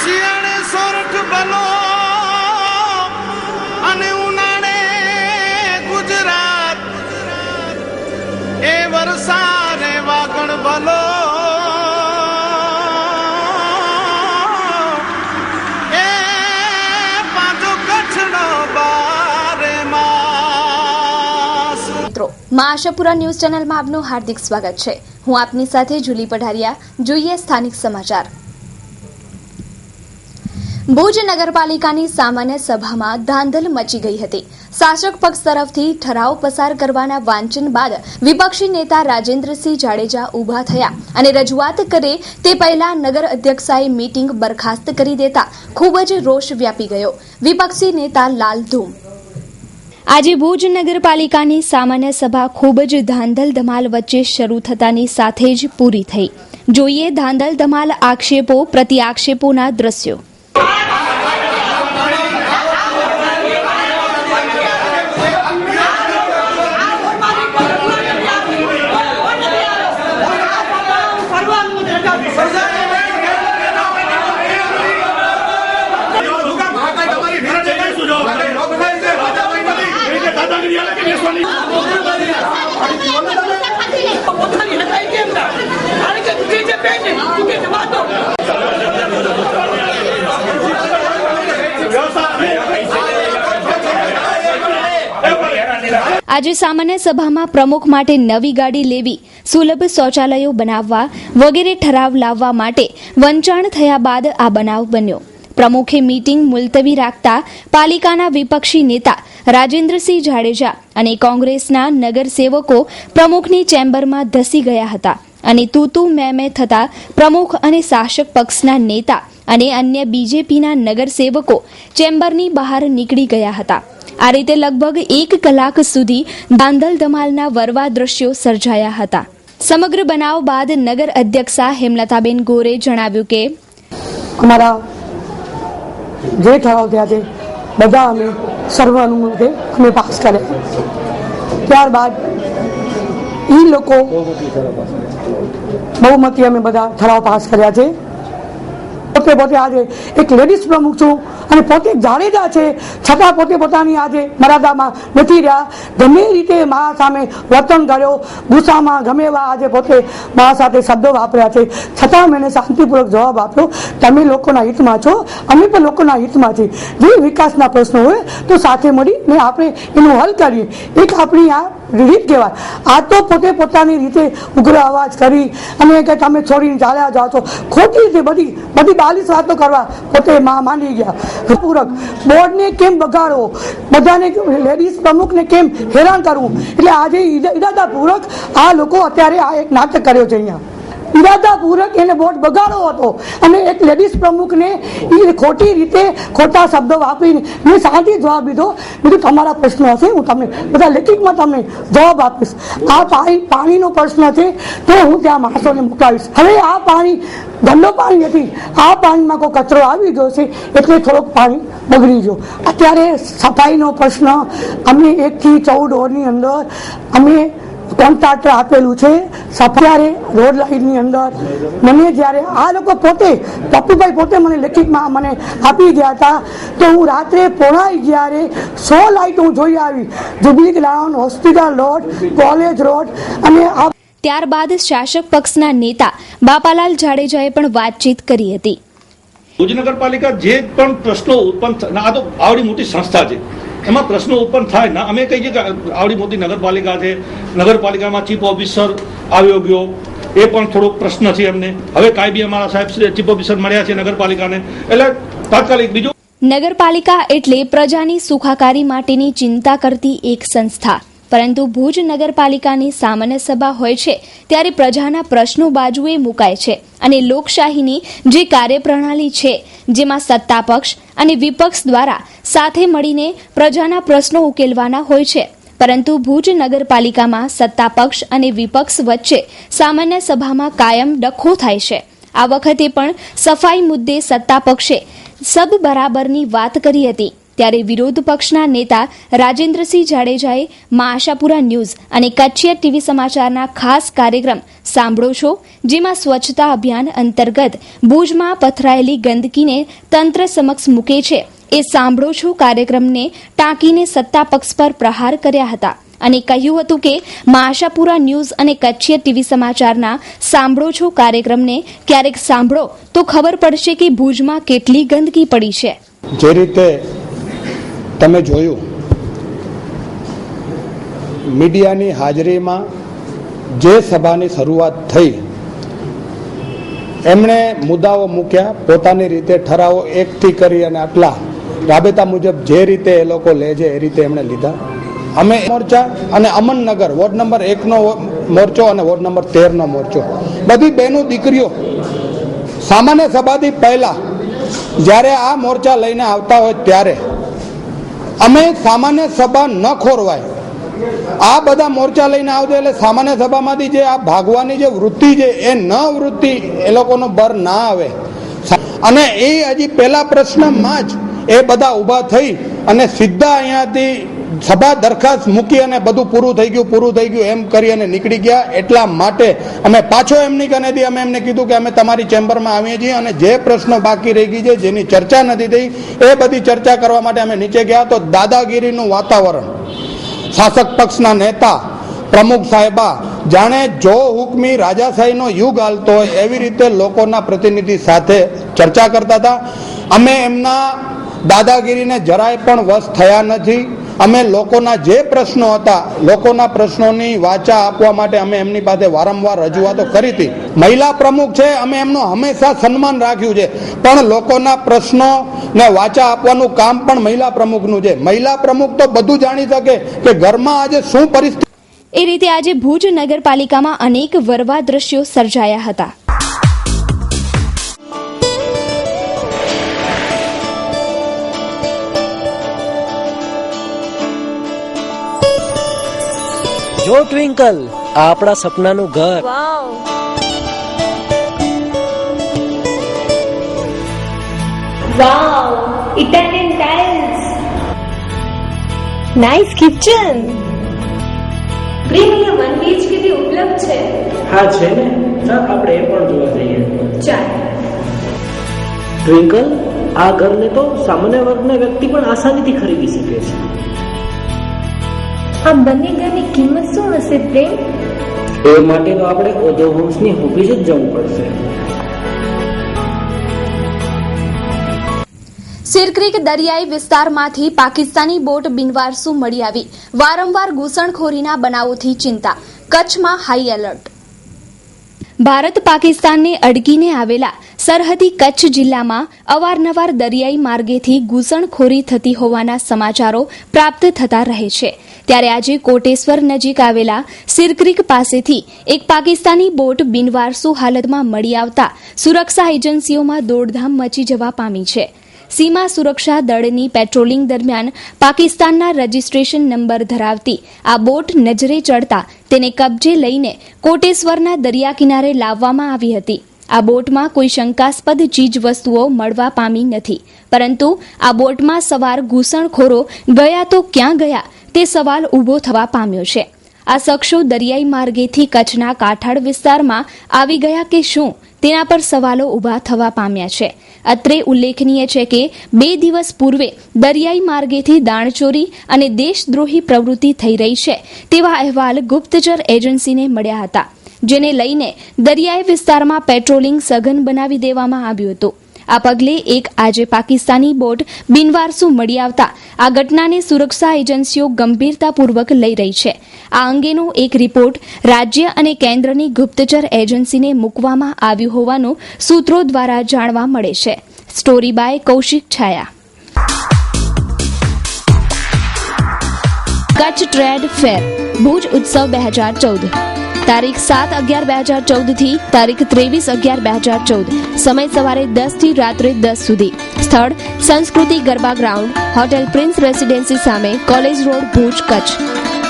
શિયાળે સોરઠ ભલો અને ઉનાળે ગુજરાત એ વરસાદે વાગણ ભલો એ પાછો કચ્છનો બારે માસ। માં આશાપુરા ન્યૂઝ ચેનલમાં આપનું હાર્દિક સ્વાગત છે। હું આપની સાથે જુલી પઢારિયા। જોઈએ સ્થાનિક સમાચાર। ભુજ નગરપાલિકાની સામાન્ય સભામાં ધાંધલ મચી ગઈ હતી। શાસક પક્ષ તરફથી ઠરાવ પસાર કરવાના વાંચન બાદ વિપક્ષી નેતા રાજેન્દ્રસિંહ જાડેજા ઉભા થયા અને રજૂઆત કરે તે પહેલા નગર અધ્યક્ષાએ મીટિંગ બરખાસ્ત કરી દેતા ખૂબ જ રોષ વ્યાપી ગયો। વિપક્ષી નેતા લાલધૂમ। આજે ભુજ નગરપાલિકાની સામાન્ય સભા ખૂબ જ ધાંધલ ધમાલ વચ્ચે શરૂ થતાની સાથે જ પૂરી થઈ। જોઈએ ધાંધલ ધમાલ આક્ષેપો પ્રતિ આક્ષેપોના દ્રશ્યો। આજે સામાન્ય સભામાં પ્રમુખ માટે નવી ગાડી લેવી, સુલભ શૌચાલયો બનાવવા વગેરે ઠરાવ લાવવા માટે વંચાણ થયા બાદ આ બનાવ બન્યો। પ્રમુખે મીટિંગ મુલતવી રાખતા પાલિકાના વિપક્ષી નેતા રાજેન્દ્રસિંહ જાડેજા અને કોંગ્રેસના નગરસેવકો પ્રમુખની ચેમ્બરમાં ધસી ગયા હતા અને તૂતું મેં થતા પ્રમુખ અને શાસક પક્ષના નેતા અને અન્ય બીજેપીના નગરસેવકો ચેમ્બરની બહાર નીકળી ગયા હતા। આ રીતે લગભગ 1 કલાક સુધી ધાંધલ ધમાલના વરવા દ્રશ્યો સર્જાયા હતા। સમગ્ર બનાવ બાદ નગર અધ્યક્ષા હેમલતાબેન ગોરે જણાવ્યું કે અમારા જે ઠરાવ થયા છે બધા અમે સર્વાનુમતે અમે પાસ કર્યા। ત્યારબાદ એ લોકો બહુમતી અમે બધા ઠરાવ પાસ કર્યા છે। પોતે આજે એક લેડીઝ પ્રમુખ છું અને પોતે જાડેજા છે છતાં પોતે પોતાની આજે મર્યાદામાં નથી રહ્યા। ગમે રીતે મા સામે વર્તન કર્યો, ગુસ્સામાં ગમે એવા આજે પોતે મા સાથે શબ્દો વાપર્યા છે છતાં મેં શાંતિપૂર્વક જવાબ આપ્યો, તમે લોકોના હિતમાં છો, અમે પણ લોકોના હિતમાં છીએ। જે વિકાસના પ્રશ્નો હોય તો સાથે મળીને આપણે એનું હલ કરીએ, એક આપણી આ રીત કહેવાય। આ તો પોતે પોતાની રીતે ઉગ્ર અવાજ કરી અને કે તમે છોડીને ચાલ્યા જાઓ છો, ખોટી રીતે બધી 42 વાતો કરવા પોતે માની ગયા। પૂરક બોર્ડને કેમ બગાડવો, બધાને લેડીઝ પ્રમુખને કેમ હેરાન કરવું, એટલે આજે ઈરાદાપૂર્વક આ લોકો અત્યારે આ એક નાટક કર્યો છે। અહીંયા ઈરાદાપૂર્વક એને બોર્ડ બગાડવો હતો અને એક લેડીઝ પ્રમુખને એ ખોટી રીતે ખોટા શબ્દો વાપરીને મેં શાંતિ જવાબ દીધો। બીજું તમારા પ્રશ્ન હશે હું તમને બધા લેખિતમાં તમને જવાબ આપીશ। આ પાણીનો પ્રશ્ન છે તો હું ત્યાં માણસોને મોકલાવીશ। હવે આ પાણી ગંદો પાણી નથી, આ પાણીમાં કોઈ કચરો આવી ગયો છે એટલે થોડોક પાણી બગડી ગયો। અત્યારે સફાઈનો પ્રશ્ન અમે 1 થી 14 ઓરની અંદર અમે કોન્ટ્રાક્ટર આપેલું છે। સફાઈ રોડ લાઇનની અંદર મને જ્યારે આ લોકો પોતે પપ્પુભાઈ પોતે મને લેખિતમાં મને આપી ગયા હતા તો હું રાત્રે 11:30 100 લાઇટ હું જોઈ આવી। Jubilee ground, hospital road, college road અને ત્યારબાદ શાસક પક્ષના નેતા બાપાલાલ જાડેજાએ પણ વાતચીત કરી હતી। ભુજ નગરપાલિકા જે પણ પ્રશ્નો ઉત્પન્ન આ તો આવડી મોટી સંસ્થા છે, એમાં પ્રશ્નો ઉત્પન્ન થાય ના અમે કહીએ કે આવડી મોટી નગરપાલિકા છે, નગરપાલિકામાં ચીફ ઓફિસર આવ્યો ગયો એ પણ થોડોક પ્રશ્ન છે એમને। હવે કાયમી અમારા સાહેબ ચીફ ઓફિસર મળ્યા છે નગરપાલિકાને, એટલે તાત્કાલિક બીજું નગરપાલિકા એટલે પ્રજાની સુખાકારી માટેની ચિંતા કરતી એક સંસ્થા, પરંતુ ભુજ નગરપાલિકાની સામાન્ય સભા હોય છે ત્યારે પ્રજાના પ્રશ્નો બાજુએ મુકાય છે અને લોકશાહીની જે કાર્યપ્રણાલી છે જેમાં સત્તાપક્ષ અને વિપક્ષ દ્વારા સાથે મળીને પ્રજાના પ્રશ્નો ઉકેલવાના હોય છે, પરંતુ ભુજ નગરપાલિકામાં સત્તાપક્ષ અને વિપક્ષ વચ્ચે સામાન્ય સભામાં કાયમ ડખો થાય છે। આ વખતે પણ સફાઈ મુદ્દે સત્તાપક્ષે સબ બરાબરની વાત કરી હતી ત્યારે વિરોધ પક્ષના નેતા રાજેન્દ્રસિંહ જાડેજાએ મા આશાપુરા ન્યૂઝ અને કચ્છિયા ટીવી સમાચારના ખાસ કાર્યક્રમ સાંભળો છો, જેમાં સ્વચ્છતા અભિયાન અંતર્ગત ભુજમાં પથરાયેલી ગંદકીને તંત્ર સમક્ષ મૂકે છે એ સાંભળો છો કાર્યક્રમને ટાંકીને સત્તા પક્ષ પર પ્રહાર કર્યા હતા અને કહ્યું હતું કે મા આશાપુરા ન્યૂઝ અને કચ્છિયા ટીવી સમાચારના સાંભળો છો કાર્યક્રમને ક્યારેક સાંભળો તો ખબર પડશે કે ભુજમાં કેટલી ગંદકી પડી છે. જે રીતે તમે જોયું મીડિયાની હાજરીમાં જે સભાની શરૂઆત થઈ, એમણે મુદ્દાઓ મૂક્યા, પોતાની રીતે ઠરાવો એકથી કરી અને આટલા રાબેતા મુજબ જે રીતે એ લોકો લે છે એ રીતે એમણે લીધા. અમે મોરચા અને અમનનગર વોર્ડ નંબર 1નો મોરચો અને વોર્ડ નંબર 13નો મોરચો, બધી બહેનો દીકરીઓ સામાન્ય સભાથી પહેલા જ્યારે આ મોરચા લઈને આવતા હોય ત્યારે અમે સામાન્ય સભા ન ખોરવાય, આ બધા મોરચા લઈને આવતા એટલે સામાન્ય સભામાંથી જે આ ભાગવાની જે વૃત્તિ છે એ ન વૃત્તિ એ લોકોનો બર ના આવે. અને એ હજી પહેલા પ્રશ્નમાં જ એ બધા ઊભા થઈ અને સીધા અહીંયાથી સભા દરખાસ્ત મૂકી અને બધું પૂરું થઈ ગયું એમ કરી અને નીકળી ગયા. એટલા માટે અમે પાછો એમની કનેથી અમે એમને કીધું કે અમે તમારી ચેમ્બરમાં આવીએ છીએ અને જે પ્રશ્નો બાકી રહી ગઈ છે, જેની ચર્ચા નથી થઈ, એ બધી ચર્ચા કરવા માટે અમે નીચે ગયા. તો દાદાગીરીનું વાતાવરણ, શાસક પક્ષના નેતા પ્રમુખ સાહેબા જાણે જો હુકમી રાજાશાહીનો યુગ હાલતો હોય એવી રીતે લોકોના પ્રતિનિધિ સાથે ચર્ચા કરતા હતા. અમે એમના દાદાગીરીને જરાય પણ વશ થયા નથી. અમે લોકોના જે પ્રશ્નો હતા, લોકોના પ્રશ્નોની વાચા આપવા માટે અમે એમની પાસે વારંવાર રજૂઆતો કરી હતી. મહિલા પ્રમુખ છે, અમે એમનું હંમેશા સન્માન રાખ્યું છે, પણ લોકોના પ્રશ્નોને વાચા આપવાનું કામ પણ મહિલા પ્રમુખનું છે. મહિલા પ્રમુખ તો બધું જાણી શકે કે ઘરમાં આજે શું પરિસ્થિતિ. એ રીતે આજે ભુજ નગરપાલિકામાં અનેક વરવા દ્રશ્યો સર્જાયા હતા. જો ટ્વિંકલ, આ આપણા સપનાનું ઘર. વાવ, ઇટાલિયન ટાઇલ્સ, નાઇસ કિચન. પ્રેમ, અહીંયા 1 BHK થી ઉપલબ્ધ છે? હા છે ને, ચાલ આપણે એ પણ જોવા જઈએ. ચાલ. ટ્વિંકલ, આ ઘરને તો સામાન્ય વર્ગના વ્યક્તિ પણ આસાનીથી ખરીદી શકે છે. આ બંને ઘરની કિંમત શું હશે પ્રેમ? એ માટે તો આપણે ઓધો હોમ્સની ઓફિસ જ જવું પડશે. સિરક્રીક દરિયાઈ વિસ્તારમાંથી પાકિસ્તાની બોટ બિનવારસુ મળી આવી. વારંવાર ઘૂસણખોરીના બનાવોથી ચિંતા. કચ્છમાં હાઈ એલર્ટ. ભારત પાકિસ્તાનને અડકીને આવેલા સરહદી કચ્છ જિલ્લામાં અવારનવાર દરિયાઈ માર્ગેથી ઘૂસણખોરી થતી હોવાના સમાચારો પ્રાપ્ત થતા રહે છે. ત્યારે આજે કોટેશ્વર નજીક આવેલા સિરક્રીક પાસેથી એક પાકિસ્તાની બોટ બિનવારસુ હાલતમાં મળી આવતા સુરક્ષા એજન્સીઓમાં દોડધામ મચી જવા પામી છે. સીમા સુરક્ષા દળની પેટ્રોલિંગ દરમિયાન પાકિસ્તાનના રજીસ્ટ્રેશન નંબર ધરાવતી આ બોટ નજરે ચડતા તેને કબજે લઈને કોટેશ્વરના દરિયા કિનારે લાવવામાં આવી હતી. આ બોટમાં કોઈ શંકાસ્પદ ચીજવસ્તુઓ મળવા પામી નથી, પરંતુ આ બોટમાં સવાર ઘૂસણખોરો ગયા તો ક્યાં ગયા તે સવાલ ઊભો થવા પામ્યો છે. આ શખ્સો દરિયાઈ માર્ગેથી કચ્છના કાંઠાળ વિસ્તારમાં આવી ગયા કે શું, તેના પર સવાલો ઊભા થવા પામ્યા છે. અત્રે ઉલ્લેખનીય છે કે 2 દિવસ પૂર્વે દરિયાઈ માર્ગેથી દાણચોરી અને દેશદ્રોહી પ્રવૃત્તિ થઈ રહી છે તેવા અહેવાલ ગુપ્તચર એજન્સીને મળ્યા હતા, જેને લઈને દરિયાઈ વિસ્તારમાં પેટ્રોલિંગ સઘન બનાવી દેવામાં આવ્યું હતું. આ પગલે એક આજે પાકિસ્તાની બોટ બિનવારસુ મળી આવતા આ ઘટનાને સુરક્ષા એજન્સીઓ ગંભીરતાપૂર્વક લઈ રહી છે. આ અંગેનો એક રિપોર્ટ રાજ્ય અને કેન્દ્રની ગુપ્તચર એજન્સીને મૂકવામાં આવ્યું હોવાનું સૂત્રો દ્વારા જાણવા મળે છે. Story by Kaushik Chhaya. Kutch trade fair Bhuj Utsav 2014 તારીખ 7/11/2014 થી તારીખ 23/11/2014. સમય સવારે 10 થી રાત્રે 10 સુધી. સ્થળ Sanskruti garba ground, hotel prince residency સામે, college road, Bhuj, Kutch.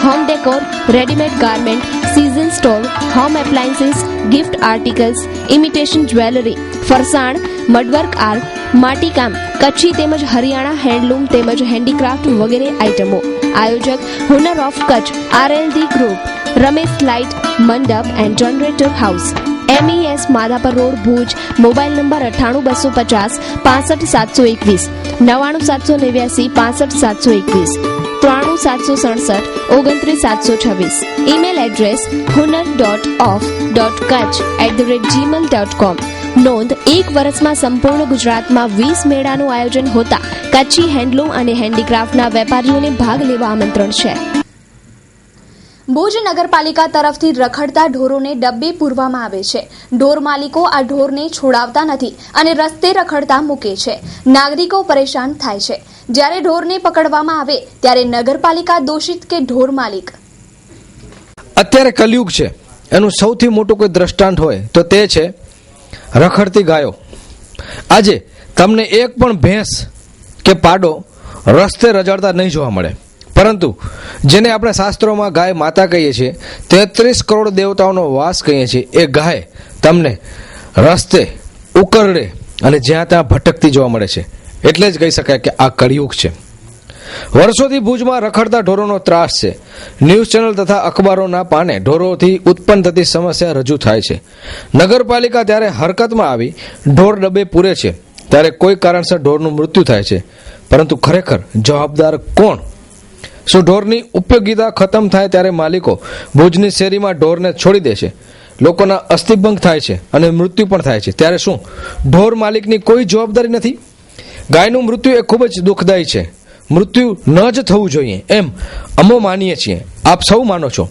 Home decor, readymade garment, season store, home appliances, gift articles, imitation jewellery, ફરસાણ, મડવર્ક આર્ટ, માટીકામ, કચ્છી તેમજ હરિયાણા હેન્ડલૂમ તેમજ હેન્ડીક્રાફ્ટ વગેરે આઇટમો. આયોજક Hunar of Kutch, RLD group, Ramesh light mandap and generator house, MES Madhapar road, Bhuj. Mobile number 98 250 65 721, 99 789 65 721, 93 767 29 726. Email address hunar.off.kutch@gmail.com. નોંધ: 1 વર્ષમાં સંપૂર્ણ ગુજરાતમાં 20 મેળાનું આયોજન હોતા કચ્છી હેન્ડલૂમ અને હેન્ડીક્રાફ્ટના વેપારીઓને ભાગ લેવા આમંત્રણ છે. ભુજ નગરપાલિકા તરફથી રખડતા ઢોરોને ડબ્બે પૂરવામાં આવે છે. ઢોર માલિકો આ ઢોરને છોડાવતા નથી અને રસ્તે રખડતા મૂકે છે. નાગરિકો પરેશાન થાય છે. જ્યારે ઢોરને પકડવામાં આવે ત્યારે નગરપાલિકા દોષિત કે ઢોર માલિક? અત્યારે કલયુગ છે, એનું સૌથી મોટું કોઈ દ્રષ્ટાંત હોય તો તે છે રખડતી ગાયો. આજે તમને એક પણ ભેંસ કે પાડો રસ્તે રજડતા નહીં જોવા મળે, પરંતુ જેને આપણે શાસ્ત્રોમાં ગાય માતા કહીએ છીએ, 33 કરોડ દેવતાઓનો વાસ કહીએ છીએ, એ ગાય તમને રસ્તે, ઉકરડે અને જ્યાં ત્યાં ભટકતી જોવા મળે છે. એટલે જ કહી શકાય કે આ કળિયુગ છે. વર્ષોથી ભુજમાં રખડતા ઢોરોનો ત્રાસ છે. ન્યૂઝ ચેનલ તથા અખબારોના પાને ઢોરોથી ઉત્પન્ન થતી સમસ્યા રજૂ થાય છે. નગરપાલિકા ત્યારે હરકતમાં આવી ઢોર ડબ્બે પૂરે છે, ત્યારે કોઈ કારણસર ઢોરનું મૃત્યુ થાય છે, પરંતુ ખરેખર જવાબદાર કોણ? શું ઢોરની ઉપયોગિતા ખતમ થાય ત્યારે માલિકો ભુજની શેરીમાં ઢોરને છોડી દે છે? લોકોના અસ્થિભંગ થાય છે અને મૃત્યુ પણ થાય છે, ત્યારે શું ઢોર માલિકની કોઈ જવાબદારી નથી? ગાયનું મૃત્યુ એ ખૂબ જ દુઃખદાયી છે. મૃત્યુ ન જ થવું જોઈએ એમ અમે માનીએ છીએ. આપ સૌ માનો છો?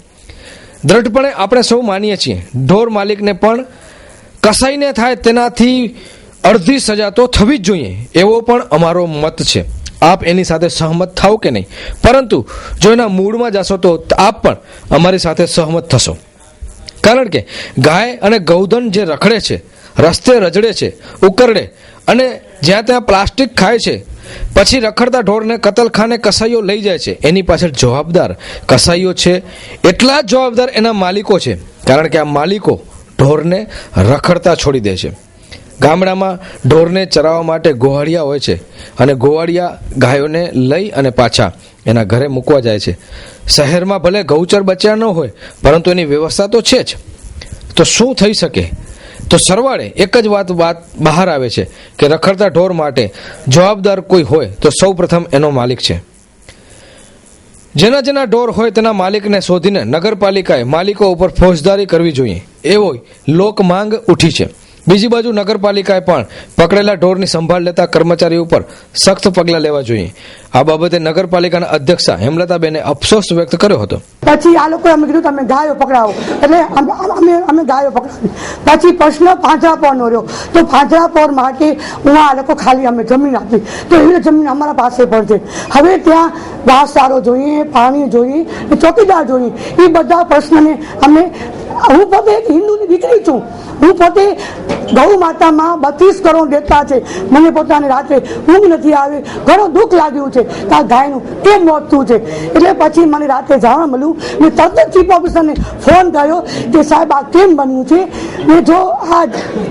દ્રઢપણે આપણે સૌ માનીએ છીએ. ઢોર માલિકને પણ કસાઈને થાય તેનાથી અડધી સજા તો થવી જ જોઈએ, એવો પણ અમારો મત છે. આપ એની સાથે સહમત થાઓ કે નહીં, પરંતુ જો એના મૂળમાં જશો તો આપ પણ અમારી સાથે સહમત થશો. કારણ કે ગાય અને ગૌધન જે રખડે છે, રસ્તે રજડે છે, ઉકરડે અને જ્યાં ત્યાં પ્લાસ્ટિક ખાય છે, પછી રખડતા ઢોરને કતલખાને કસાઈઓ લઈ જાય છે, એની પાછળ જવાબદાર કસાઈઓ છે. એટલા જ જવાબદાર એના માલિકો છે, કારણ કે આ માલિકો ઢોરને રખડતા છોડી દે છે. ગામડામાં ઢોરને ચરાવવા માટે ગોવાળિયા હોય છે અને ગોવાળિયા ગાયોને લઈ અને પાછા એના ઘરે મૂકવા જાય છે. શહેરમાં ભલે ગૌચર બચ્યા ન હોય, પરંતુ એની વ્યવસ્થા તો છે જ. તો શું થઈ શકે? તો સરવાળે એક જ વાત બહાર આવે છે કે રખડતા ઢોર માટે જવાબદાર કોઈ હોય તો સૌ પ્રથમ એનો માલિક છે. જેના જેના ઢોર હોય તેના માલિકને શોધીને નગરપાલિકાએ માલિકો ઉપર ફોજદારી કરવી જોઈએ, એવો લોક માંગ ઉઠી છે. બીજી બાજુ નગરપાલિકાએ પણ પકડેલા ઢોરની સંભાળ લેતા કર્મચારીઓ ઉપર સખ્ત પગલાં લેવા જોઈએ. આ બાબતે નગરપાલિકાના અધ્યક્ષા હેમલતાબેને અફસોસ વ્યક્ત કર્યો હતો. પછી આ લોકોએ અમને કીધું તમે ગાયો પકડાવો, એટલે અમે ગાયો પકડાવી. પછી પ્રશ્ન પાંજરાપોરનો રહ્યો, તો પાંજરાપોર માટે હું આ લોકો ખાલી અમે જમીન આપી, તો એવી જમીન અમારા પાસે પણ છે. હવે ત્યાં ઘાસચારો જોઈએ, પાણી જોઈએ, ચોકીદાર જોઈએ, એ બધા પ્રશ્નને અમે, હું પોતે એક હિન્દુની દીકરી છું, હું પોતે ગૌ માતામાં 32 કરોડ દેતા છે. મને પોતાને રાત્રે ઊંઘ નથી આવી, ઘણું દુઃખ લાગ્યું છે કે આ ગાયનું કેમ મોત થયું છે. એટલે પછી મને રાત્રે જાણવા મળ્યું, મેં તરત જ ચીફ ઓફિસરને ફોન કર્યો કે સાહેબ આ કેમ બન્યું છે, ને જો આ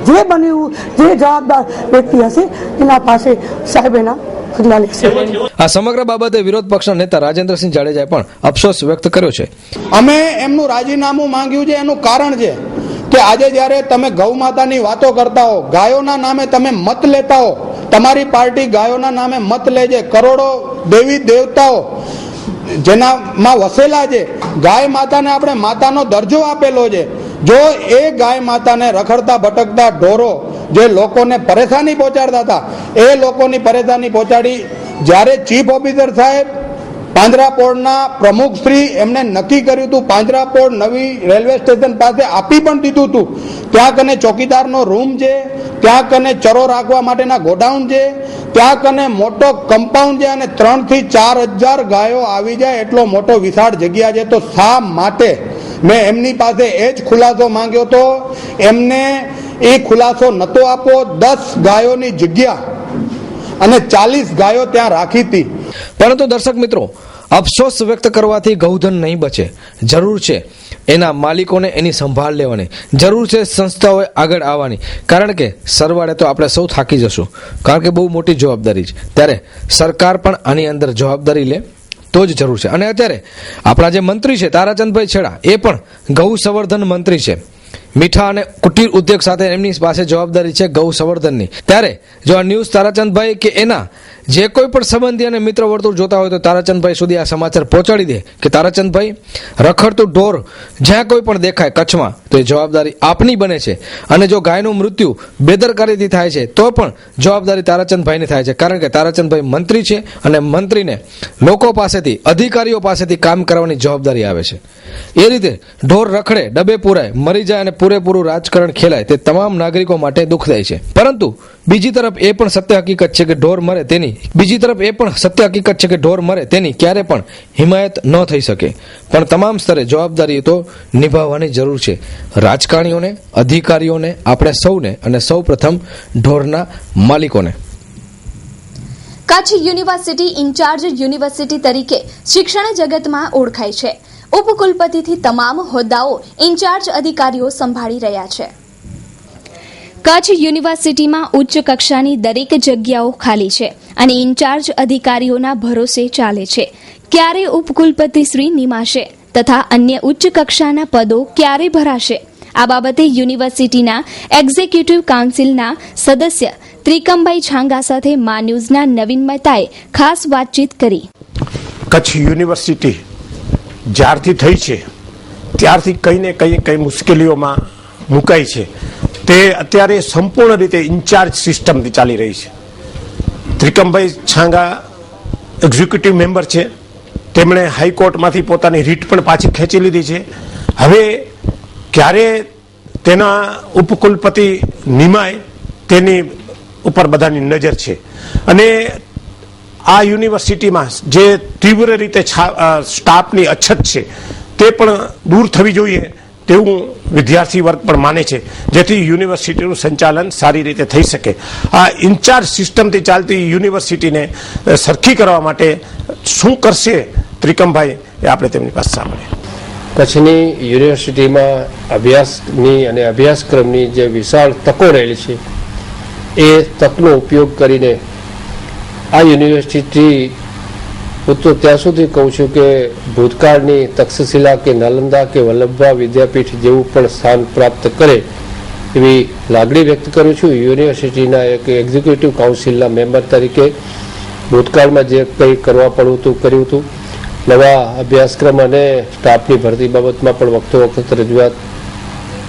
જે બન્યું, જે જવાબદાર વ્યક્તિ હશે એના પાસે સાહેબ એના પગલાં લેશે. આ સમગ્ર બાબતે વિરોધ પક્ષના નેતા રાજેન્દ્રસિંહ જાડેજાએ પણ અફસોસ વ્યક્ત કર્યો છે. અમે એમનું રાજીનામું માંગ્યું છે. એનું કારણ છે કે આજે જ્યારે તમે ગૌ માતાની વાતો કરતા હો, ગાયોના નામે તમે મત લેતા હો, તમારી પાર્ટી ગાયોના નામે મત લે છે, કરોડો દેવી દેવતાઓ જેનામાં વસેલા છે, ગાય માતાને આપણે માતાનો દરજ્જો આપેલો છે. જો એ ગાય માતાને રખડતા ભટકતા ઢોરો જે લોકોને પરેશાની પહોંચાડતા હતા, એ લોકોની પરેશાની પહોંચાડી. જ્યારે ચીફ ઓફિસર સાહેબ પાંજરાપોળના પ્રમુખ શ્રી એમને નક્કી કર્યું હતું, પાંજરાપોળ નવી રેલવે સ્ટેશન પાસે આપી પણ દીધું હતું. ત્યાં કને ચોકીદારનો રૂમ છે, ત્યાં કને ચરો રાખવા માટેના ગોડાઉન છે, ત્યાં કને મોટો કમ્પાઉન્ડ છે અને 3 થી 4 હજાર ગાયો આવી જાય એટલો મોટો વિશાળ જગ્યા છે. તો શા માટે મેં એમની પાસે એ જ ખુલાસો માંગ્યો હતો, એમને એ ખુલાસો નતો આપો. 10 ગાયોની જગ્યા અને 40 ગાયો ત્યાં રાખી હતી. પરંતુ દર્શક મિત્રો, અફસોસ વ્યક્ત કરવાથી ગૌધન નહીં બચે. જરૂર છે એના માલિકોને એની સંભાળ લેવાની જરૂર છે. સંસ્થાઓએ આગળ આવવાની, કારણ કે સરવાળે તો આપણે સૌ થાકી જશું, કારણ કે બહુ મોટી જવાબદારી છે. ત્યારે સરકાર પણ આની અંદર જવાબદારી લે તો જ જરૂર છે. અને અત્યારે આપણા જે મંત્રી છે તારાચંદભાઈ છેડા, એ પણ ગૌ સંવર્ધન મંત્રી છે. મીઠા અને કુટીર ઉદ્યોગ સાથે એમની પાસે જવાબદારી છે ગૌ સંવર્ધનની. ત્યારે જો આ ન્યૂઝ તારાચંદભાઈ કે એના જે કોઈ પણ સંબંધી અને મિત્ર વર્તુળ જોતા હોય તો તારાચંદભાઈ સુધી આ સમાચાર પહોંચાડી દે કે તારાચંદભાઈ, રખડતું ઢોર જ્યાં કોઈ પણ દેખાય કચ્છમાં તો એ જવાબદારી આપની બને છે. અને જો ગાયનું મૃત્યુ બેદરકારીથી થાય છે તો પણ જવાબદારી તારાચંદભાઈની થાય છે, કારણ કે તારાચંદભાઈ મંત્રી છે અને મંત્રીને લોકો પાસેથી, અધિકારીઓ પાસેથી કામ કરવાની જવાબદારી આવે છે. એ રીતે ઢોર રખડે, ડબે પૂરાય, મરી જાય અને પૂરેપૂરું રાજકારણ ખેલાય તે તમામ નાગરિકો માટે દુઃખદાયી છે. પરંતુ બીજી તરફ એ પણ સત્ય હકીકત છે કે ઢોર મરે તેની ક્યારે પણ હિમાયત ન થઈ શકે. પણ તમામ સ્તરે જવાબદારી તો નિભાવવાની જરૂર છે. રાજકારણીઓને, અધિકારીઓને, આપણે સૌને અને સૌ પ્રથમ ઢોરના માલિકોને. કચ્છ યુનિવર્સિટી ઇન્ચાર્જ યુનિવર્સિટી તરીકે શિક્ષણ જગતમાં ઓળખાય છે. ઉપકુલપતિથી તમામ હોદ્દાઓ ઇન્ચાર્જ અધિકારીઓ સંભાળી રહ્યા છે. કચ્છ યુનિવર્સિટીમાં ઉચ્ચ કક્ષાની દરેક જગ્યાઓ ખાલી છે અને ઇન્ચાર્જ અધિકારીઓના ભરોસે ચાલે છે. ક્યારે ઉપકુલપતિ શ્રી નિમાશે તથા અન્ય ઉચ્ચ કક્ષાના પદો ક્યારે ભરાશે, આ બાબતે યુનિવર્સિટીના એક્ઝિક્યુટિવ કાઉન્સિલના સદસ્ય ત્રિકમભાઈ છાંગા સાથે મા ન્યૂઝના નવીન મહેતાએ ખાસ વાતચીત કરી. કચ્છ યુનિવર્સિટી જ્યારથી થઈ છે ત્યારથી કંઈ ને કંઈ મુશ્કેલીઓમાં મુકાઈ છે. તે અત્યારે સંપૂર્ણ રીતે ઇન્ચાર્જ સિસ્ટમથી ચાલી રહી છે. ત્રિકમભાઈ છાંગા એક્ઝિક્યુટિવ મેમ્બર છે. તેમણે હાઈકોર્ટમાંથી પોતાની રીટ પણ પાછી ખેંચી લીધી છે. હવે ક્યારે તેના ઉપકુલપતિ નિમાય તેની ઉપર બધાની નજર છે. અને આ યુનિવર્સિટીમાં જે તીવ્ર રીતે સ્ટાફની અછત છે તે પણ દૂર થવી જોઈએ તેવું વિદ્યાર્થી વર્ગ પણ માને છે, જેથી યુનિવર્સિટીનું સંચાલન સારી રીતે થઈ શકે. આ ઇન્ચાર્જ સિસ્ટમથી ચાલતી યુનિવર્સિટીને સરખી કરવા માટે શું કરશે ત્રિકમભાઈ, એ આપણે તેમની પાસે સાંભળીએ. કચ્છની યુનિવર્સિટીમાં અભ્યાસની અને અભ્યાસક્રમની જે વિશાળ તકો રહેલી છે એ તકનો ઉપયોગ કરીને આ યુનિવર્સિટી હું તો ત્યાં સુધી કહું છું કે ભૂતકાળની તક્ષશિલા કે નાલંદા કે વલ્લભા વિદ્યાપીઠ જેવું પણ સ્થાન પ્રાપ્ત કરે એવી લાગણી વ્યક્ત કરું છું. યુનિવર્સિટીના એક એક્ઝિક્યુટિવ કાઉન્સિલના મેમ્બર તરીકે ભૂતકાળમાં જે કંઈ કરવા પડવું હતું કર્યું હતું. નવા અભ્યાસક્રમ અને સ્ટાફની ભરતી બાબતમાં પણ વખત રજૂઆત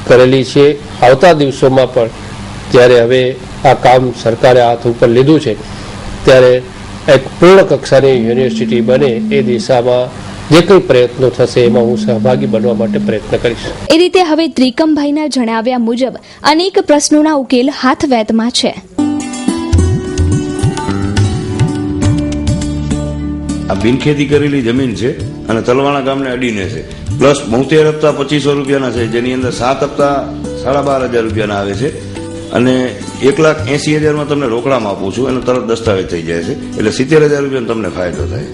કરેલી છે. આવતા દિવસોમાં પણ જ્યારે હવે આ કામ સરકારે હાથ ઉપર લીધું છે ત્યારે એક પૂર્ણ કક્ષાની યુનિવર્સિટી બને એ દિશામાં જે કંઈ પ્રયત્નો થશે એમાં હું સહભાગી બનવા માટે પ્રયત્ન કરીશ. એ રીતે હવે ત્રિકમભાઈના જણાવ્યા મુજબ અનેક પ્રશ્નોના ઉકેલ હાથ વેતમાં છે. આ બિનખેતી કરેલી જમીન છે અને તલવાણા ગામને અડીને છે. પ્લસ 72 હપ્તા 2500 રૂપિયાના છે, જેની અંદર 7 હપ્તા 12,500 રૂપિયાના આવે છે અને 1,80,000 તમને રોકડામાં આપું છું, એનો તરત દસ્તાવેજ થઈ જાય છે, એટલે 70,000 રૂપિયાનો તમને ફાયદો થાય.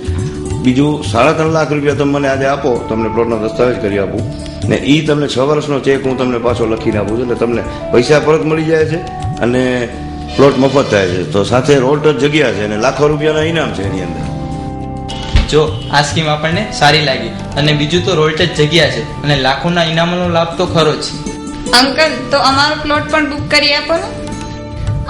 બીજું 3.5 લાખ રૂપિયા તમે મને આજે આપો, તમને પ્લોટનો દસ્તાવેજ કરી આપું ને એ તમને 6 વર્ષનો ચેક હું તમને પાછો લખીને આપું છું, એટલે તમને પૈસા પરત મળી જાય છે અને પ્લોટ મફત થાય છે. તો સાથે રોડ ટચ જગ્યા છે અને લાખો રૂપિયાના ઇનામ છે એની અંદર. જો આ સ્કીમ આપણને સારી લાગી અને બીજું તો રોડ ટચ જગ્યા છે અને લાખોના ઇનામનો લાભ તો ખરો જ. અંકલ, તો અમારો પ્લોટ પણ બુક કરી આપો ને.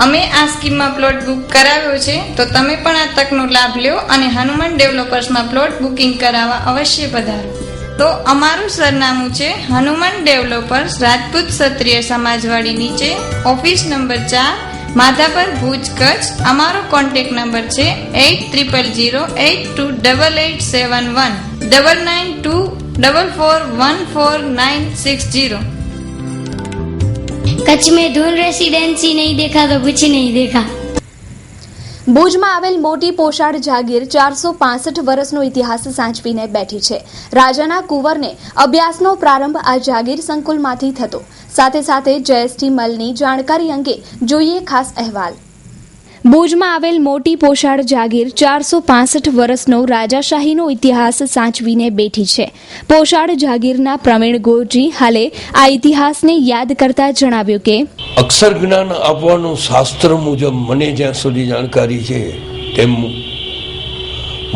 અમે આ સ્કીમમાં પ્લોટ બુક કરાવ્યો છે, તો તમે પણ આ તકનો લાભ લ્યો અને હનુમાન ડેવલપર્સમાં પ્લોટ બુકિંગ કરાવવા અવશ્ય પધારો. તો અમારું સરનામું છે હનુમાન ડેવલપર્સ, રાજપૂત ક્ષત્રિય સમાજવાડી નીચે, ઓફિસ નંબર 4, માધાપર, ભુજ, કચ્છ. અમારો કોન્ટેક્ટ નંબર છે 8000828871 9924414960. कच्छ में धूल रेसिडेंसी नहीं देखा तो कुछ नहीं देखा. ભુજમાં આવેલ મોટી પોશાળ જાગીર 465 વર્ષનો ઇતિહાસ સાંચવીને બેઠી છે. રાજાના કુંવરને અભ્યાસનો પ્રારંભ આ જાગીર સંકુલમાંથી થતો. સાથે સાથે જયસ્ટી મલની જાણકારી અંગે જોઈએ ખાસ અહેવાલ. ભુજમાં આવેલ મોટી પોશાળ જાગીર 465 વર્ષનો રાજાશાહીનો ઇતિહાસ સાચવીને બેઠી છે. પોશાળ જાગીરના પ્રવીણ ગોરજી હાલે આ ઇતિહાસને યાદ કરતા જણાવ્યું કે અક્ષર જ્ઞાન આપવાનું શાસ્ત્ર મુજબ મને જ્યાં સુધી જાણકારી છે તેમ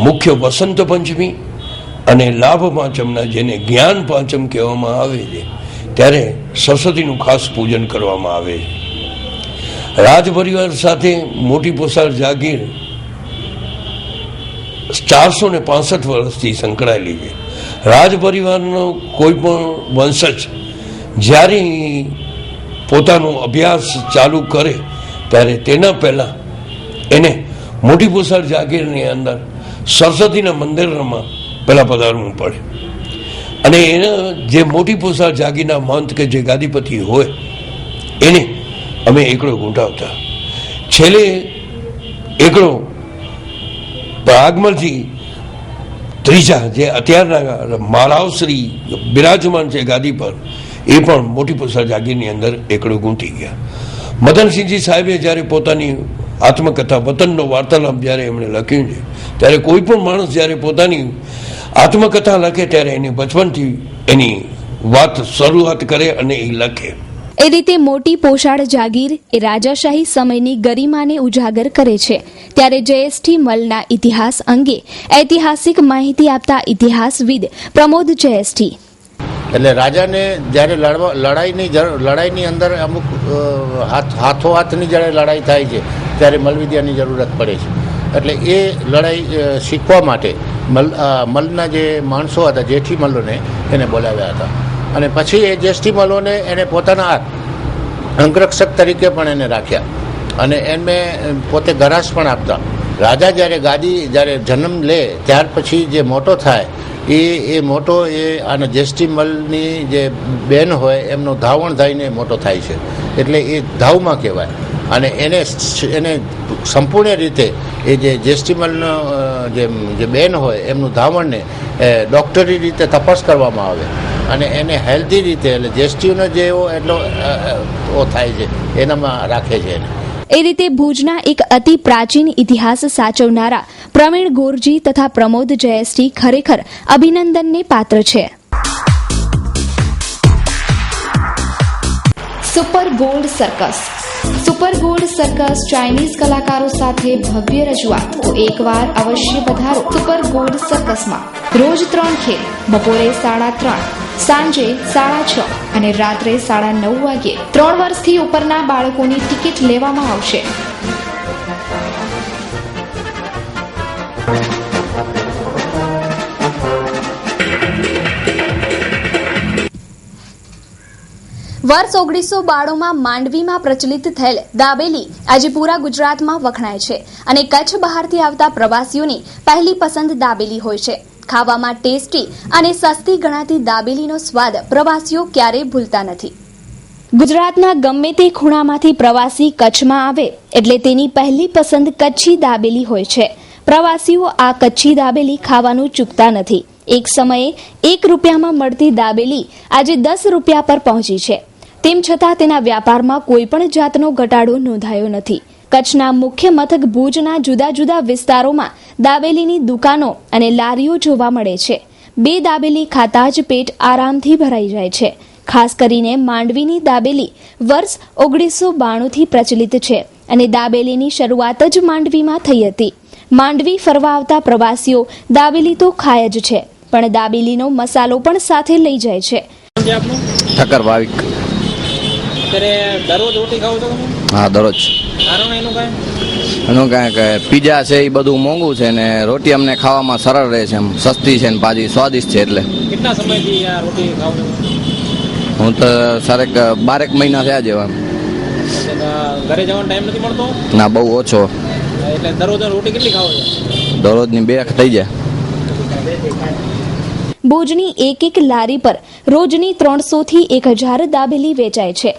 મુખ્ય વસંત પંચમી અને લાભ પાંચમના જેને જ્ઞાન પાંચમ કહેવામાં આવે છે ત્યારે સરસ્વતીનું ખાસ પૂજન કરવામાં આવે છે. રાજ પરિવાર સાથે મોટી પોશાળ જાગીર 465 વર્ષથી સંકળાયેલી છે. રાજ પરિવારનો કોઈ પણ વંશજ જ્યારે પોતાનો અભ્યાસ ચાલુ કરે ત્યારે તેના પહેલા એને મોટી પોશાળ જાગીરની અંદર સરસ્વતીના મંદિરમાં પહેલા પધારવું પડે અને એના જે મોટી પોશાળ જાગીરના મહંત કે જે ગાદીપતિ હોય એને અમે એકડો ગૂંટાવતા. છેલ્લે એકડો આગમનથી ત્રીજા જે અત્યારના મહારાવશ્રી બિરાજમાન છે ગાદી પર એ પણ મોટી પોશાળ જાગીરની અંદર એકડો ગૂંટી ગયા. મદનસિંહજી સાહેબે જ્યારે પોતાની આત્મકથા વતનનો વાર્તાલાપ જ્યારે એમણે લખ્યું છે ત્યારે કોઈ પણ માણસ જ્યારે પોતાની આત્મકથા લખે ત્યારે એની બચપનથી એની વાત શરૂઆત કરે અને એ લખે. એ રીતે મોટી પોશાળ જાગીર એ રાજાશાહી સમયની ગરિમાને ઉજાગર કરે છે. ત્યારે જયેષ્ઠી મલના ઇતિહાસ અંગે ઐતિહાસિક માહિતી આપતા ઇતિહાસવિદ પ્રમોદ જયેષ્ઠી. એટલે રાજાને જ્યારે લડાઈની અંદર અમુક હાથોહાથની જ્યારે લડાઈ થાય છે ત્યારે મલવિદ્યાની જરૂરત પડે છે. એટલે એ લડાઈ શીખવા માટે મલના જે માણસો હતા જેઠી મલ્લોને એને બોલાવ્યા હતા અને પછી એ જેઠી મલ્લોને એને પોતાના અંગરક્ષક તરીકે પણ એને રાખ્યા અને એને પોતે ગરાસ પણ આપતા. રાજા જ્યારે જન્મ લે ત્યાર પછી જે મોટો થાય એ મોટો એ આના જેષ્ઠી મલની જે બેન હોય એમનો ધાવણ થઈને મોટો થાય છે એટલે એ ધાવમાં કહેવાય અને એને સંપૂર્ણ રીતે એ જે જેષ્ઠી મલનો જે બેન હોય એમનું ધાવણને ડૉક્ટરી રીતે તપાસ કરવામાં આવે અને એને હેલ્ધી રીતે એટલે જેષ્ઠીનો જેવો એટલો થાય છે એનામાં રાખે છે એને. એ રીતે ભુજના એક અતિ પ્રાચીન ઇતિહાસ સાચવનારા પ્રવીણ ગોરજી તથા પ્રમોદ જયેષ્ઠી ખરેખર અભિનંદનને પાત્ર છે. Super gold circus. Super gold circus Chinese કલાકારો સાથે ભવ્ય રજૂઆત. તો એકવાર અવશ્ય પધારો સુપર ગોલ્ડ સર્કસમાં. રોજ 3 ખેલ, બપોરે 3:30, સાંજે 6:30 અને રાત્રે 9:30 વાગ્યે 3 વર્ષથી ઉપરના બાળકોની ટિકિટ લેવામાં આવશે. વર્ષ 1992માં માંડવીમાં પ્રચલિત થયેલ દાબેલી આજે પૂરા ગુજરાતમાં વખણાય છે અને કચ્છ બહારથી આવતા પ્રવાસીઓની પહેલી પસંદ દાબેલી હોય છે. ખાવામાં ટેસ્ટી અને સસ્તી ગણાતી દાબેલીનો સ્વાદ પ્રવાસીઓ ક્યારેય ભૂલતા નથી. ગુજરાતના ગમે તે ખૂણામાંથી પ્રવાસી કચ્છમાં આવે એટલે તેની પહેલી પસંદ કચ્છી દાબેલી હોય છે. પ્રવાસીઓ આ કચ્છી દાબેલી ખાવાનું ચૂકતા નથી. એક સમયે 1 રૂપિયામાં મળતી દાબેલી આજે 10 રૂપિયા પર પહોંચી છે. તેમ છતાં તેના વ્યાપારમાં કોઈ પણ જાતનો ઘટાડો નોંધાયો નથી. કચ્છના મુખ્ય મથક ભુજના જુદા જુદા વિસ્તારોમાં દાબેલીની દુકાનો અને લારીઓ જોવા મળે છે. 2 દાબેલી ખાતા જ પેટ આરામથી ભરાઈ જાય છે. ખાસ કરીને માંડવીની દાબેલી વર્ષ 1992થી પ્રચલિત છે અને દાબેલીની શરૂઆત જ માંડવીમાં થઈ હતી. માંડવી ફરવા આવતા પ્રવાસીઓ દાબેલી તો ખાય જ છે પણ દાબેલીનો મસાલો પણ સાથે લઈ જાય છે. ઠક્કર ભાવિક. દરરોજ રોટી ખાવ છો? હા, દરરોજ. એનું કાંઈ કે પીઝા છે એ બધું મોંઘું છે ને રોટી અમને ખાવામાં સરળ રહે છે, એમ સસ્તી છે ને પાછી સ્વાદિષ્ટ છે. એટલે કેટલા સમયથી આ રોટી ખાવ છો? હું તો 12 મહિના થયા જેવા. ઘરે જવાનો ટાઈમ નથી મળતો? ના, બહુ ઓછો. એટલે દરરોજ રોટી કેટલી ખાવ છો? દરરોજની 2 થઈ જાય. ભુજની એક લારી પર રોજની 300 થી 1000 દાબેલી વેચાય છે.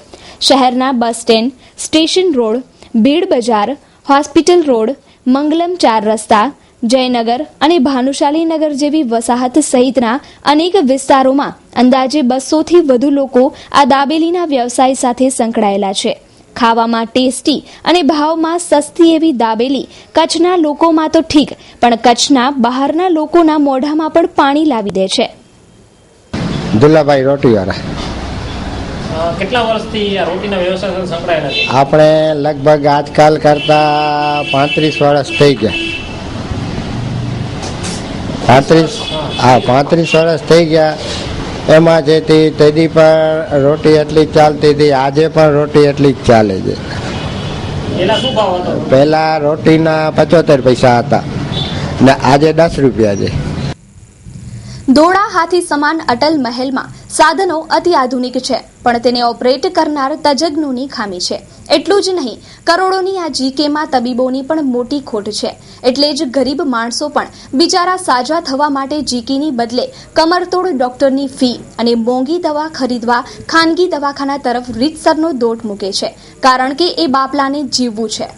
શહેરના બસ સ્ટેન્ડ, સ્ટેશન રોડ, ભીડ બજાર, હોસ્પિટલ રોડ, મંગલમ 4 રસ્તા, જયનગર અને ભાનુશાલીનગર જેવી વસાહત સહિતના અનેક વિસ્તારોમાં અંદાજે 200 થી વધુ લોકો આ દાબેલીના વ્યવસાય સાથે સંકળાયેલા છે. ખાવામાં ટેસ્ટી અને ભાવમાં સસ્તી એવી દાબેલી કચ્છના લોકોમાં તો ઠીક, પણ કચ્છના બહારના લોકોના મોઢામાં પણ પાણી લાવી દે છે. દુલ્લાભાઈ રોટીવાળા. કેટલા વર્ષથી આ રોટીના વ્યવસાય સાથે સંકળાયેલા છે? આપણે લગભગ આજકાલ કરતા 35 વર્ષ થઈ ગયા. 35 વર્ષ થઈ ગયા. એમાં જે તેદી પણ રોટી એટલી જ ચાલતી હતી, આજે પણ રોટી એટલી જ ચાલે છે. પહેલા રોટીના 75 પૈસા હતા ને આજે 10 રૂપિયા છે. ધોળા હાથી સમાન અટલ મહેલમાં સાધનો અતિ આધુનિક છે, પણ તેને ઓપરેટ કરનાર તજજ્ઞોની ખામી છે. એટલું જ નહીં, કરોડોની આ જીકેમાં તબીબોની પણ મોટી ખોટ છે. એટલે જ ગરીબ માણસો પણ બિચારા સાજા થવા માટે જીકેની બદલે કમરતોડ ડોક્ટરની ફી અને મોંઘી દવા ખરીદવા ખાનગી દવાખાના તરફ રીતસરનો દોટ મૂકે છે, કારણ કે એ બાપલાને જીવવું છે.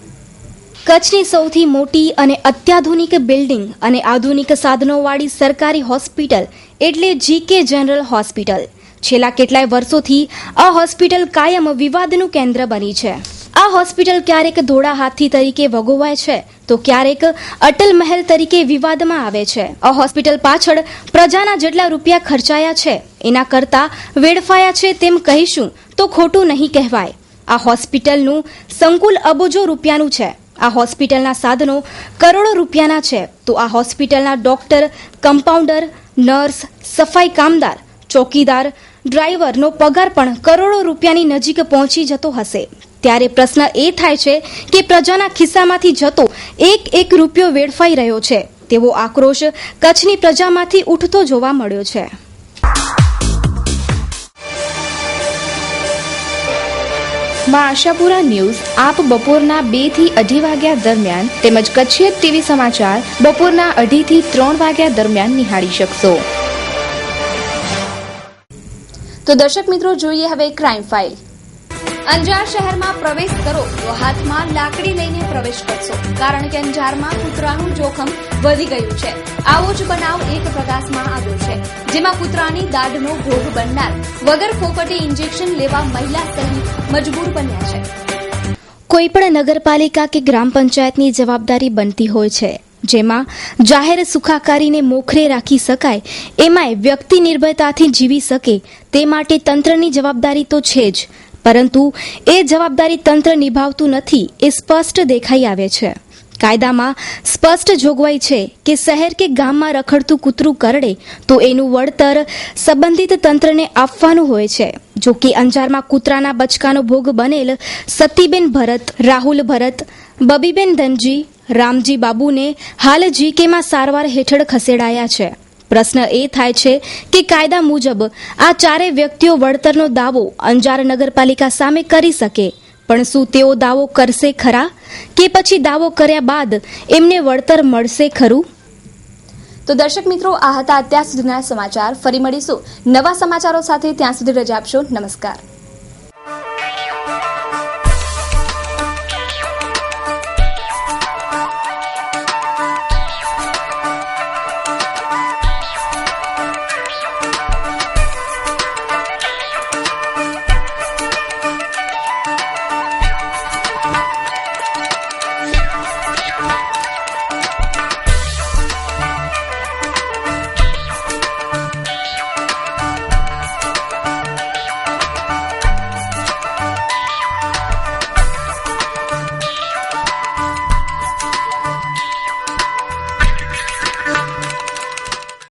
કચ્છની સૌથી મોટી અને અત્યાધુનિક બિલ્ડિંગ અને આધુનિક સાધનોવાળી સરકારી હોસ્પિટલ એટલે જીકે જનરલ હોસ્પિટલ. છેલ્લા કેટલાય વર્ષોથી આ હોસ્પિટલ કાયમ વિવાદનું કેન્દ્ર બની છે. આ હોસ્પિટલ ક્યારેક ધોળા હાથી તરીકે વગોવાય છે તો ક્યારેક અટલ મહેલ તરીકે વિવાદમાં આવે છે. આ હોસ્પિટલ પાછળ પ્રજાના જેટલા રૂપિયા ખર્ચાયા છે એના કરતા વેડફાયા છે તેમ કહીશું તો ખોટું નહીં કહેવાય. આ હોસ્પિટલનું સંકુલ અબજો રૂપિયાનું છે. આ હોસ્પિટલના સાધનો કરોડો રૂપિયાના છે, તો આ હોસ્પિટલના ડોક્ટર, કમ્પાઉન્ડર, નર્સ, સફાઈ કામદાર, ચોકીદાર, ડ્રાઈવરનો પગાર પણ કરોડો રૂપિયાની નજીક પહોંચી જતો હશે. ત્યારે પ્રશ્ન એ થાય છે કે પ્રજાના ખિસ્સામાંથી જતો એક રૂપિયો વેડફાઈ રહ્યો છે તેવો આક્રોશ કચ્છની પ્રજામાંથી ઉઠતો જોવા મળ્યો છે. માં આશાપુરા ન્યૂઝ આપ બપોરના 2 થી 2:30 વાગ્યા દરમિયાન તેમજ કચ્છીયત ટીવી સમાચાર બપોરના 2:30 થી 3 વાગ્યા દરમિયાન નિહાળી શકશો. તો દર્શક મિત્રો, જોઈએ હવે ક્રાઇમ ફાઇલ. અંજાર શહેરમાં પ્રવેશ કરો તો હાથમાં લાકડી લઈને પ્રવેશ કરશો, કારણ કે અંજારમાં કૂતરાનું જોખમ વધી ગયું છે. આવો જ બનાવ એક પ્રકાશમાં આવ્યો છે, જેમાં કૂતરાની દાઢનો ભોગ બનનાર વગર ફોકટે ઇન્જેક્શન લેવા મહિલા સહિત મજબૂર બન્યા છે. કોઈપણ નગરપાલિકા કે ગ્રામ પંચાયતની જવાબદારી બનતી હોય છે, જેમાં જાહેર સુખાકારીને મોખરે રાખી શકાય, એમાંય વ્યક્તિ નિર્ભયતાથી જીવી શકે તે માટે તંત્રની જવાબદારી તો છે જ, પરંતુ એ જવાબદારી તંત્ર નિભાવતું નથી એ સ્પષ્ટ દેખાઈ આવે છે. કાયદામાં સ્પષ્ટ જોગવાઈ છે કે શહેર કે ગામમાં રખડતું કૂતરું કરડે તો એનું વળતર સંબંધિત તંત્રને આપવાનું હોય છે. જો કે અંજારમાં કૂતરાના બચકાનો ભોગ બનેલ સતીબેન ભરત, રાહુલ ભરત, બબીબેન ધનજી, રામજી બાબુને હાલ જીકેમાં સારવાર હેઠળ ખસેડાયા છે. પ્રશ્ન એ થાય છે કે કાયદા મુજબ આ ચારે વ્યક્તિઓ વળતરનો દાવો અંજાર નગરપાલિકા સામે કરી શકે, પણ શું તેઓ દાવો કરશે ખરા કે પછી દાવો કર્યા બાદ એમને વળતર મળશે ખરું? તો દર્શક મિત્રો, આ હતા અત્યાર સુધીના સમાચાર. ફરી મળીશું નવા સમાચારો સાથે. ત્યાં સુધી રજા આપશો. નમસ્કાર.